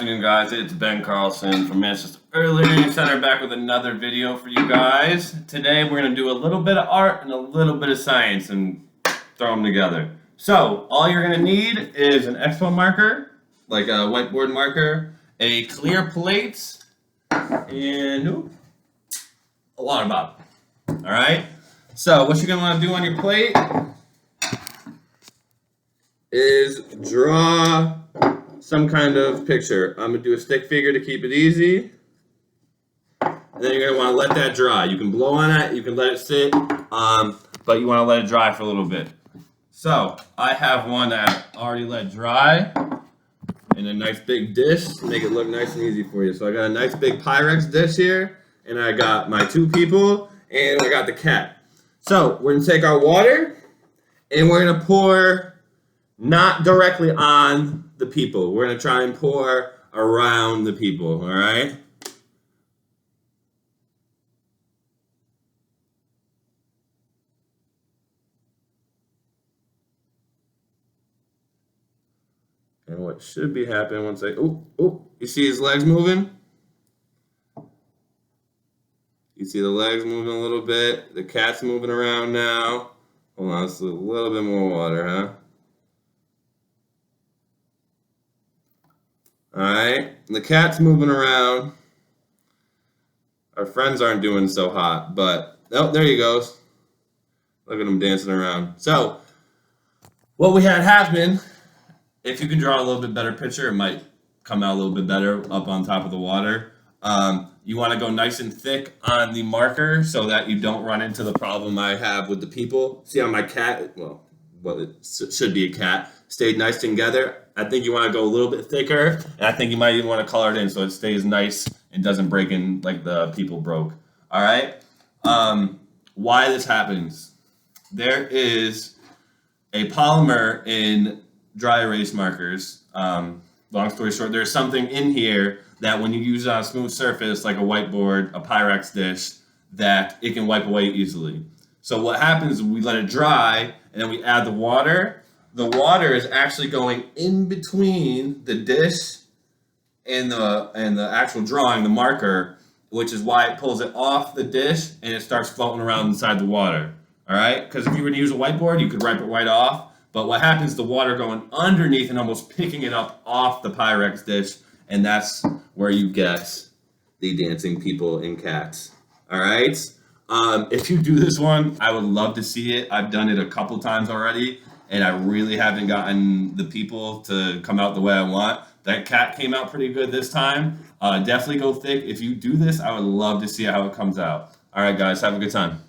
afternoon, guys. It's Ben Carlson from Manchester Early Learning Center back with another video for you guys. Today we're going to do a little bit of art and a little bit of science and throw them together. So all you're going to need is an Expo marker, like a whiteboard marker, a clear plate, and a water bottle. All right? So what you're going to want to do on your plate is draw some kind of picture. I'm going to do a stick figure to keep it easy. And then you're going to want to let that dry. You can blow on it, you can let it sit, but you want to let it dry for a little bit. So I have one that I already let dry in a nice big dish to make it look nice and easy for you. So I got a nice big Pyrex dish here, and I got my two people, and I got the cat. So we're going to take our water, and we're going to pour not directly on the people. We're going to try and pour around the people, all right? And what should be happening once you see his legs moving? You see the legs moving a little bit. The cat's moving around now. Hold on, it's a little bit more water, huh? Alright, the cat's moving around. Our friends aren't doing so hot, but oh, there he goes. Look at him dancing around. So, what we had happen, if you can draw a little bit better picture, it might come out a little bit better up on top of the water. You want to go nice and thick on the marker so that you don't run into the problem I have with the people. See how my cat, well, it should be a cat, stayed nice together. I think you want to go a little bit thicker, and I think you might even want to color it in so it stays nice and doesn't break in like the people broke. All right? Why this happens. There is a polymer in dry erase markers. Long story short, there's something in here that when you use it on a smooth surface like a whiteboard, a Pyrex dish, that it can wipe away easily. So what happens is we let it dry, and then we add the water. The water is actually going in between the dish and the actual drawing, the marker, which is why it pulls it off the dish and it starts floating around inside the water. All right? Because if you were to use a whiteboard, you could wipe it right off. But what happens is the water going underneath and almost picking it up off the Pyrex dish, and that's where you get the dancing people and cats. All right? If you do this one, I would love to see it. I've done it a couple times already, and I really haven't gotten the people to come out the way I want. That cat came out pretty good this time. Definitely go thick. If you do this, I would love to see how it comes out. All right, guys, have a good time.